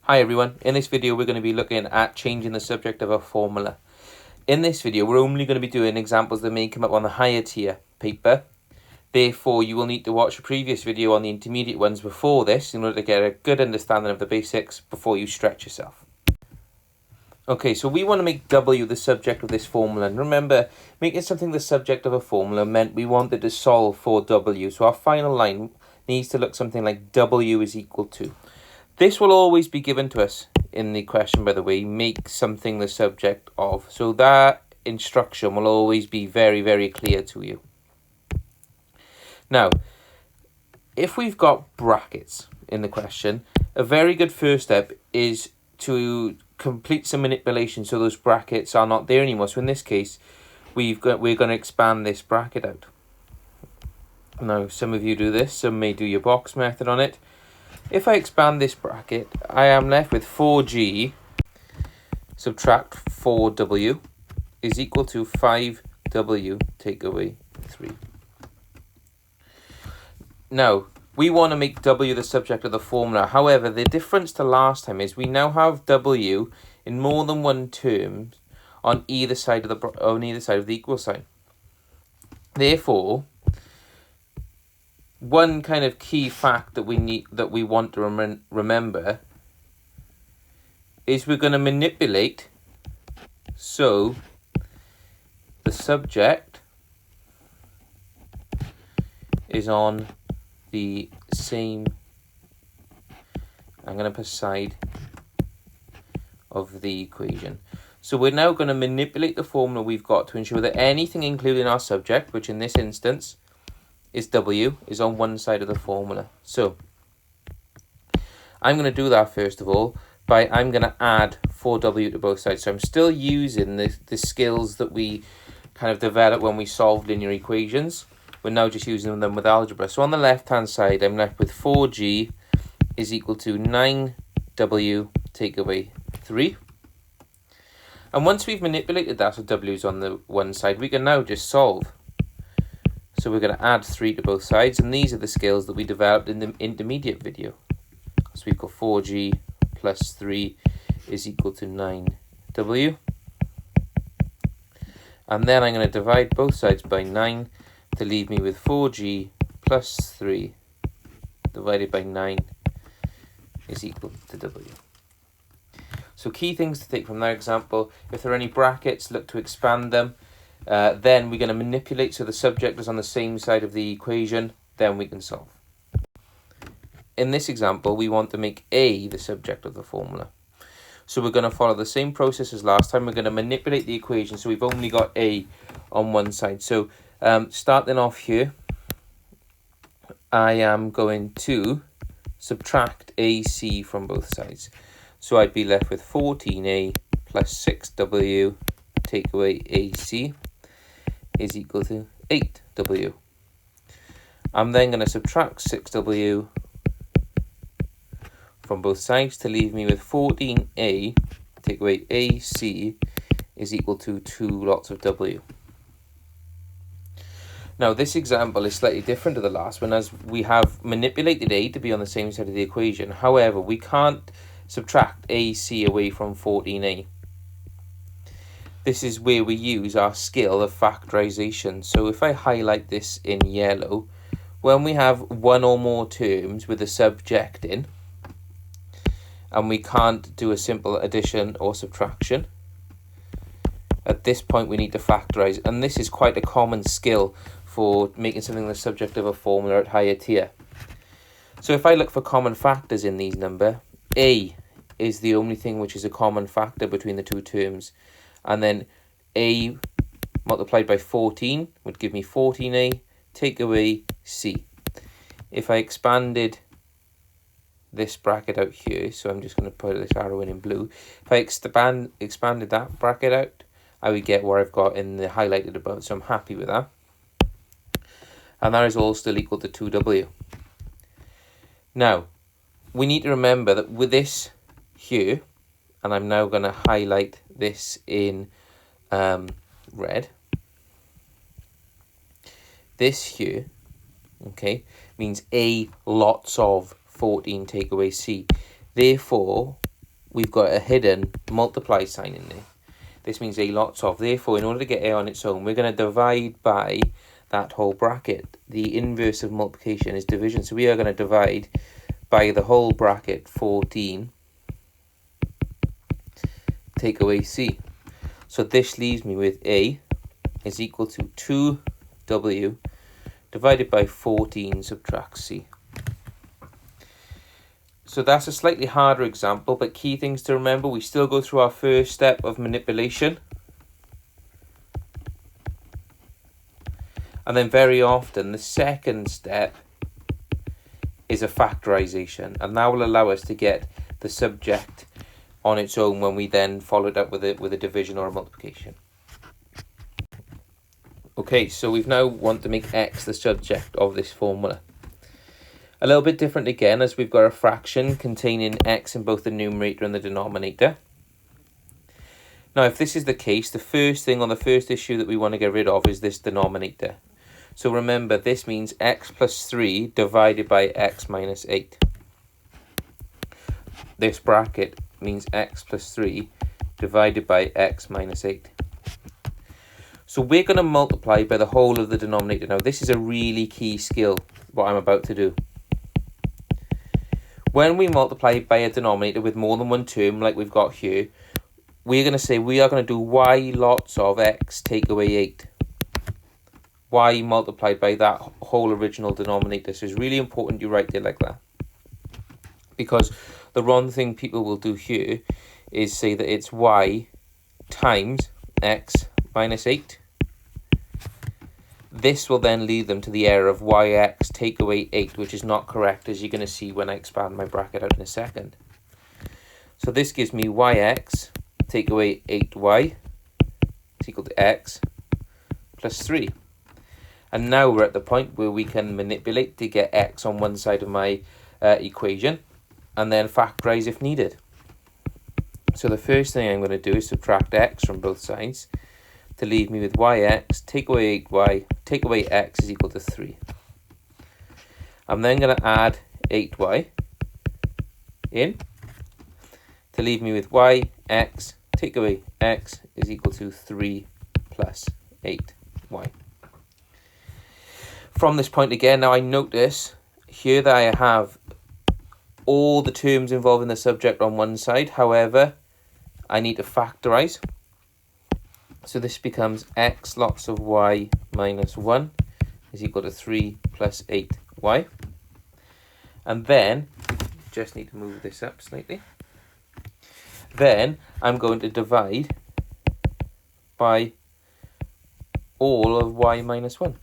Hi everyone, in this video we're going to be looking at changing the subject of a formula. In this video we're only going to be doing examples that may come up on the higher tier paper. Therefore you will need to watch a previous video on the intermediate ones before this in order to get a good understanding of the basics before you stretch yourself. Okay, so we want to make W the subject of this formula, and remember, making something the subject of a formula meant we wanted to solve for W. So our final line needs to look something like W is equal to. This will always be given to us in the question, by the way, make something the subject of. So that instruction will always be very, very clear to you. Now, if we've got brackets in the question, a very good first step is to complete some manipulation so those brackets are not there anymore. So in this case, we're going to expand this bracket out. Now, some of you do this, some may do your box method on it. If I expand this bracket, I am left with 4g subtract 4w is equal to 5w take away 3. Now, we want to make w the subject of the formula. However, the difference to last time is we now have w in more than one term on either side of the equal sign. Therefore, one kind of key fact that we want to remember is we're going to manipulate so the subject is on the same, I'm going to put side of the equation. So we're now going to manipulate the formula we've got to ensure that anything including our subject, which in this instance is W, is on one side of the formula. So I'm going to do that first of all by I'm going to add 4W to both sides. So I'm still using the skills that we kind of developed when we solved linear equations. We're now just using them with algebra. So on the left hand side I'm left with 4G is equal to 9W take away 3. And once we've manipulated that so W is on the one side, we can now just solve. So we're going to add 3 to both sides, and these are the skills that we developed in the intermediate video. So we've got 4g plus 3 is equal to 9w. And then I'm going to divide both sides by 9 to leave me with 4g plus 3 divided by 9 is equal to w. So key things to take from that example: if there are any brackets, look to expand them. Then we're going to manipulate so the subject is on the same side of the equation, then we can solve. In this example, we want to make A the subject of the formula. So we're going to follow the same process as last time. We're going to manipulate the equation so we've only got A on one side. So starting off here, I am going to subtract AC from both sides. So I'd be left with 14A plus 6W take away AC is equal to 8W. I'm then going to subtract 6W from both sides to leave me with 14A take away AC is equal to 2 lots of W. Now this example is slightly different to the last one, as we have manipulated A to be on the same side of the equation. However, we can't subtract AC away from 14A. This is where we use our skill of factorization. So if I highlight this in yellow, when we have one or more terms with a subject in, and we can't do a simple addition or subtraction, at this point we need to factorize. And this is quite a common skill for making something the subject of a formula at higher tier. So if I look for common factors in these numbers, A is the only thing which is a common factor between the two terms. And then A multiplied by 14 would give me 14A, take away C. If I expanded this bracket out here, so I'm just going to put this arrow in blue. If I expanded that bracket out, I would get where I've got in the highlighted above, so I'm happy with that. And that is all still equal to 2W. Now, we need to remember that with this here, and I'm now going to highlight this in red. This here, okay, means A lots of 14 take away C. Therefore, we've got a hidden multiply sign in there. This means a lots of. Therefore, in order to get a on its own, we're going to divide by that whole bracket. The inverse of multiplication is division. So we are going to divide by the whole bracket, 14, take away c. So this leaves me with a is equal to 2w divided by 14 subtract c. So that's a slightly harder example, but key things to remember, we still go through our first step of manipulation. And then very often the second step is a factorization, and that will allow us to get the subject on its own when we then follow it up with a division or a multiplication. Okay, so we've now want to make x the subject of this formula. A little bit different again, as we've got a fraction containing x in both the numerator and the denominator. Now, if this is the case, the first thing on the first issue that we want to get rid of is this denominator. So remember, this means x plus 3 divided by x minus 8. This bracket means x plus 3 divided by x minus 8. So we're going to multiply by the whole of the denominator. Now, this is a really key skill, what I'm about to do. When we multiply by a denominator with more than one term, like we've got here, we're going to say we are going to do y lots of x take away 8. Y multiplied by that whole original denominator. So it's really important you write it like that. Because the wrong thing people will do here is say that it's y times x minus 8. This will then lead them to the error of yx take away 8, which is not correct, as you're going to see when I expand my bracket out in a second. So this gives me yx take away 8y is equal to x plus 3. And now we're at the point where we can manipulate to get x on one side of my equation and then factorize if needed. So the first thing I'm going to do is subtract x from both sides to leave me with yx take away 8y take away x is equal to 3. I'm then going to add 8y in to leave me with yx take away x is equal to 3 plus 8y. From this point again, now I notice here that I have all the terms involving the subject on one side. However, I need to factorize. So this becomes x lots of y minus 1 is equal to 3 plus 8y. And then, just need to move this up slightly. Then I'm going to divide by all of y minus 1.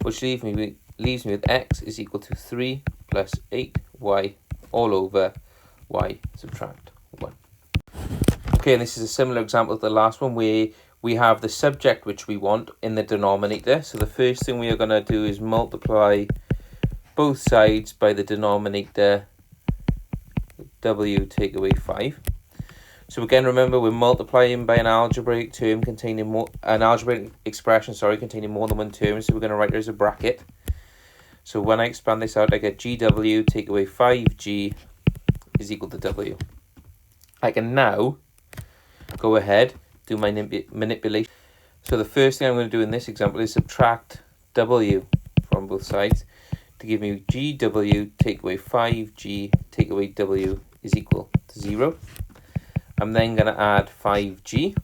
Which leaves me with x is equal to 3 plus 8y all over y subtract 1. Okay, and this is a similar example to the last one where we have the subject which we want in the denominator. So the first thing we are going to do is multiply both sides by the denominator w take away 5. So again, remember we're multiplying by an algebraic term containing an algebraic expression, containing more than one term. So we're going to write it as a bracket. So when I expand this out, I get gw take away 5g is equal to w. I can now go ahead, do my manipulation. So the first thing I'm going to do in this example is subtract w from both sides to give me gw take away 5g take away w is equal to 0. I'm then going to add 5g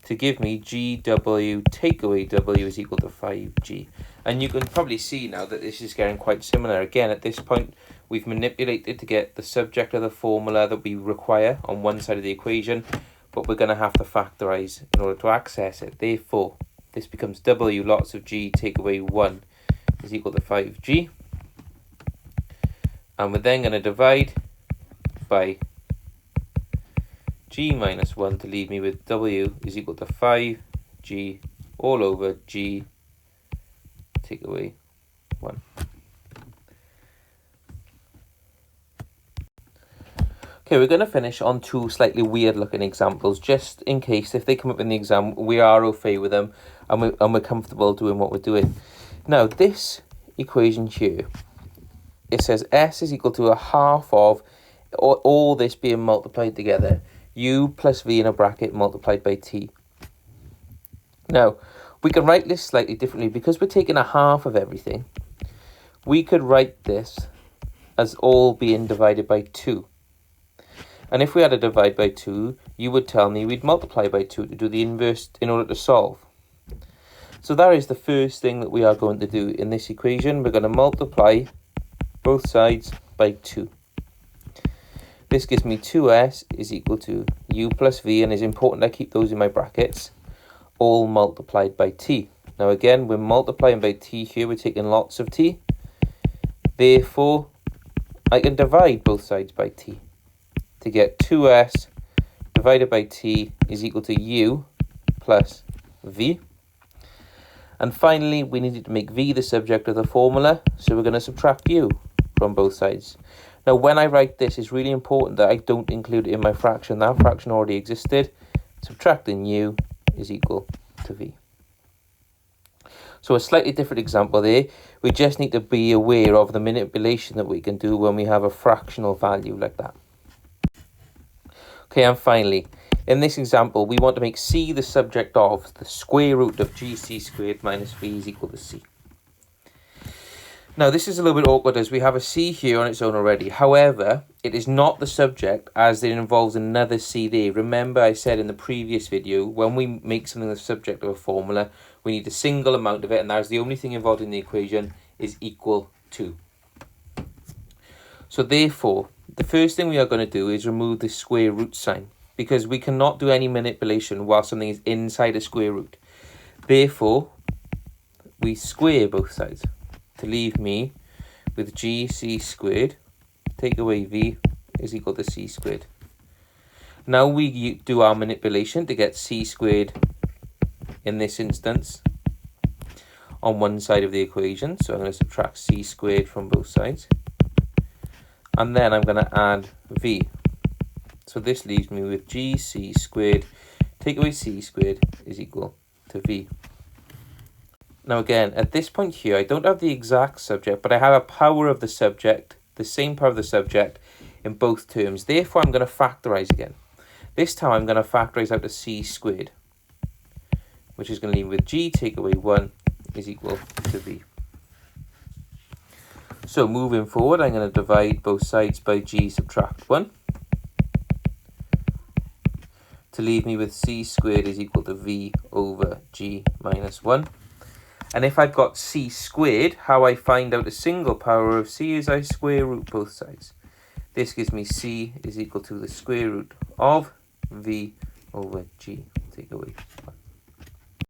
to give me gw take away w is equal to 5g. And you can probably see now that this is getting quite similar. Again, at this point, we've manipulated to get the subject of the formula that we require on one side of the equation, but we're going to have to factorize in order to access it. Therefore, this becomes w lots of g take away 1 is equal to 5g. And we're then going to divide by g minus 1 to leave me with w is equal to 5g all over g take away 1. Okay, we're going to finish on two slightly weird looking examples, just in case if they come up in the exam, we are okay with them and we're comfortable doing what we're doing. Now, this equation here it says S is equal to a half of all this being multiplied together. U plus V in a bracket multiplied by T. Now, we can write this slightly differently because we're taking a half of everything. We could write this as all being divided by 2. And if we had to divide by 2, you would tell me we'd multiply by 2 to do the inverse in order to solve. So that is the first thing that we are going to do in this equation. We're going to multiply both sides by 2. This gives me 2s is equal to u plus v, and it's important I keep those in my brackets, all multiplied by t. Now again, we're multiplying by t here, we're taking lots of t. Therefore, I can divide both sides by t to get 2s divided by t is equal to u plus v. And finally, we needed to make v the subject of the formula, so we're going to subtract u from both sides. Now, when I write this, it's really important that I don't include it in my fraction. That fraction already existed. Subtracting u is equal to v. So a slightly different example there. We just need to be aware of the manipulation that we can do when we have a fractional value like that. Okay, and finally, in this example, we want to make c the subject of the square root of gc squared minus v is equal to c. Now, this is a little bit awkward as we have a c here on its own already. However, it is not the subject as it involves another c there. Remember, I said in the previous video, when we make something the subject of a formula, we need a single amount of it, and that is the only thing involved in the equation is equal to. So therefore, the first thing we are going to do is remove the square root sign, because we cannot do any manipulation while something is inside a square root. Therefore, we square both sides to leave me with gc squared, take away v is equal to c squared. Now we do our manipulation to get c squared in this instance on one side of the equation. So I'm going to subtract c squared from both sides. And then I'm going to add v. So this leaves me with gc squared, take away c squared is equal to v. Now again, at this point here, I don't have the exact subject, but I have a power of the subject, the same power of the subject in both terms. Therefore, I'm going to factorize again. This time I'm going to factorize out to c squared, which is going to leave with g take away 1 is equal to v. So moving forward, I'm going to divide both sides by g subtract 1 to leave me with c squared is equal to v over g minus 1. And if I've got c squared, how I find out a single power of c is I square root both sides. This gives me c is equal to the square root of v over g take away